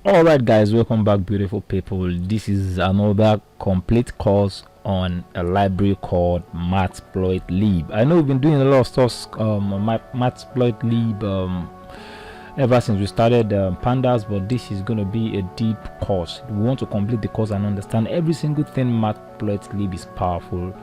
All right, guys, welcome back, beautiful people. This is another complete course on a library called Matplotlib. I know we've been doing a lot of stuff on Matplotlib ever since we started pandas, but this is going to be a deep course. We want to complete the course and understand every single thing Matplotlib is powerful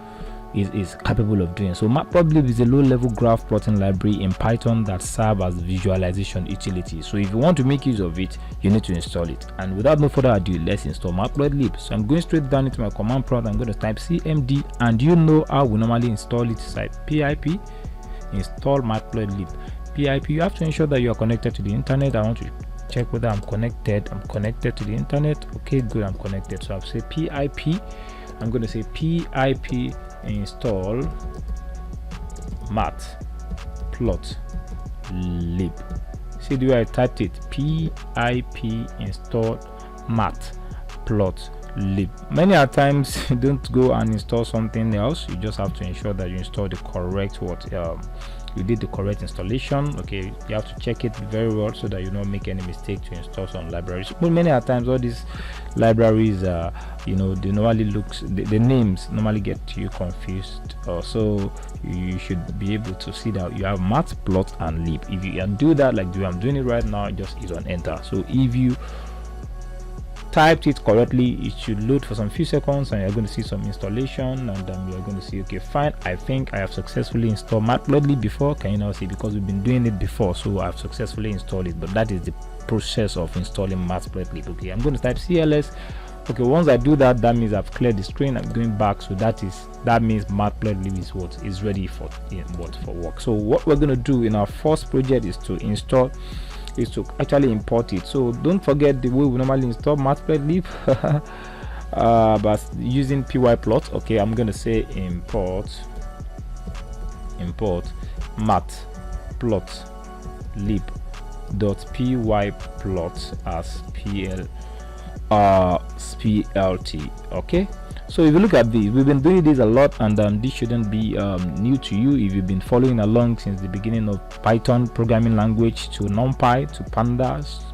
is capable of doing. So Matplotlib is a low-level graph plotting library in Python that serves as visualization utility. So if you want to make use of it, you need to install it. And without no further ado, let's install Matplotlib. So I'm going straight down into my command prompt. I'm going to type cmd, and you know how we normally install it. Type pip install Matplotlib. Pip, you have to ensure that you are connected to the internet. I want to check whether I'm connected. I'm connected to the internet. Okay, good, I'm connected. So I'll say pip. I'm going to say pip install matplotlib. See the way I typed it? Pip install matplotlib. Many a times you don't go and install something else. You just have to ensure that you install the correct you did the correct installation. Okay, you have to check it very well so that you don't make any mistake to install some libraries. But many a times all these libraries they normally the names normally get you confused, so you should be able to see that you have matplot and lib. If you can do that like the way I'm doing it right now, just hit on enter. So if you typed it correctly, it should load for some few seconds and you're going to see some installation, and you're going to see, okay, fine, I think I have successfully installed Matplotlib before. Can you now see? Because we've been doing it before, so I've successfully installed it. But that is the process of installing Matplotlib. Okay, I'm going to type cls. Okay, once I do that, that means I've cleared the screen. I'm going back, so that means Matplotlib is ready for work. So what we're going to do in our first project is to actually import it. So don't forget the way we normally install Matplotlib but using pyplot. Okay, I'm going to say import matplotlib.pyplot as plt. Okay, so if you look at this, we've been doing this a lot, and this shouldn't be new to you if you've been following along since the beginning of Python programming language to NumPy to pandas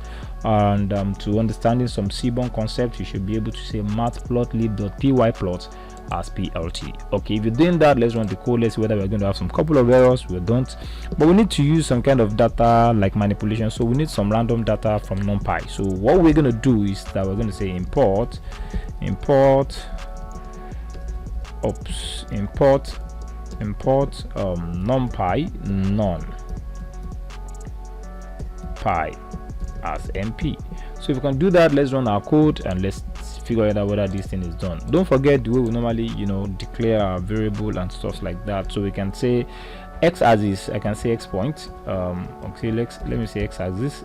and to understanding some seaborn concepts. You should be able to say matplotlib.pyplot as plt. Okay, if you're doing that, let's run the code. Let's see whether we're going to have some couple of errors. We don't, but we need to use some kind of data like manipulation, so we need some random data from NumPy. So what we're going to do is that we're going to say import numpy as mp. So if we can do that, let's run our code and let's figure out whether this thing is done. Don't forget the way we normally declare our variable and stuff like that. So we can say x-axis, I can say x point, okay, let me say x-axis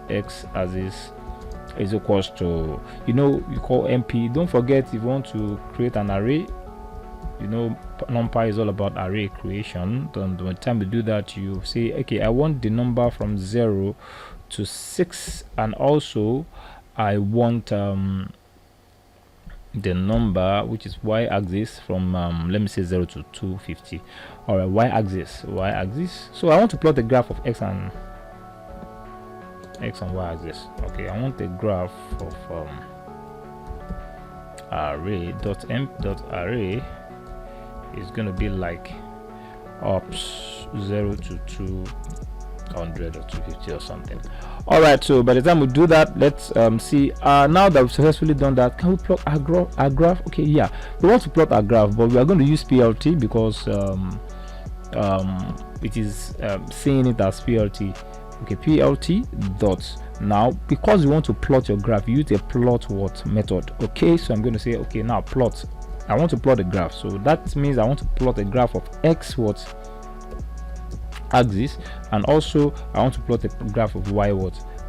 is equals to, you call mp. Don't forget, if you want to create an array, NumPy is all about array creation. Then by the time you do that, you say, okay, I want the number from 0 to 6, and also I want the number which is y-axis from let me say 0 to 250. All right, y-axis. So I want to plot the graph of x and y-axis. Okay, I want the graph of array is going to be like ups 0 to 200 or 250 or something. All right, so by the time we do that, let's see. Now that we've successfully done that, can we plot our graph? Okay, yeah, we want to plot our graph, but we are going to use plt because it is saying it as plt. Okay, plt dot. Now because you want to plot your graph, you use a plot what method. Okay, so I'm going to say, okay, now plot. I want to plot a graph, so that means I want to plot a graph of x axis, and also I want to plot a graph of y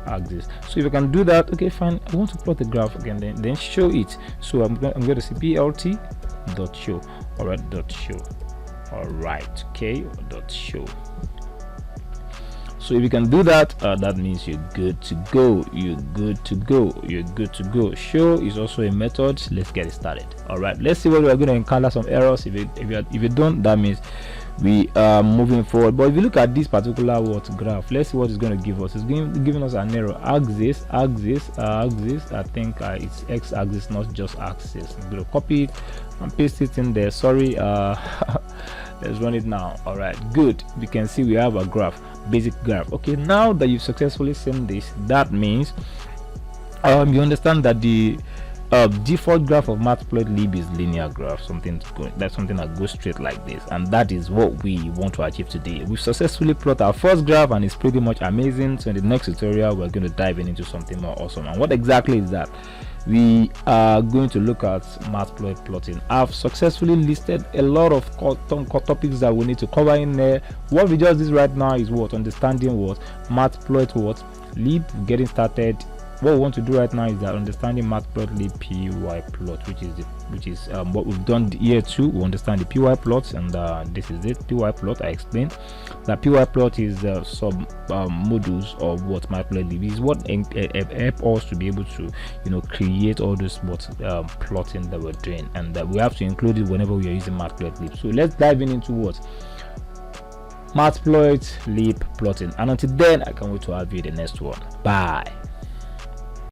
axis. So if you can do that, okay, fine. I want to plot the graph again, then show it. So I'm going to say plt dot show. All right, dot show. All right, okay, dot show. So if you can do that, that means you're good to go. Show is also a method. Let's get it started. All right, let's see whether we're going to encounter some errors. If you don't, that means we are moving forward. But if you look at this particular graph, let's see what it's going to give us. It's giving us an arrow axis. I think it's x-axis, not just axis. I'm going to copy it and paste it in there. Sorry, let's run it now. All right, good. We can see we have a graph, basic graph. Okay, now that you've successfully seen this, that means you understand that the default graph of Matplotlib is linear graph, something that goes straight like this, and that is what we want to achieve today. We've successfully plotted our first graph and it's pretty much amazing. So in the next tutorial we're going to dive into something more awesome. And what exactly is that? We are going to look at matplotlib plotting. I've successfully listed a lot of topics that we need to cover in there. What we just did right now is understanding what Matplotlib, getting started. What we want to do right now is that understanding Matplotlib PY plot, which is what we've done here too. We understand the PY plots, and this is it. PY plot, I explained that PY plot is sub modules of what Matplotlib is, what help us to be able to create all this plotting that we're doing, and that we have to include it whenever we are using Matplotlib. So let's dive into Matplotlib plotting, and until then I can't wait to have you in the next one. Bye.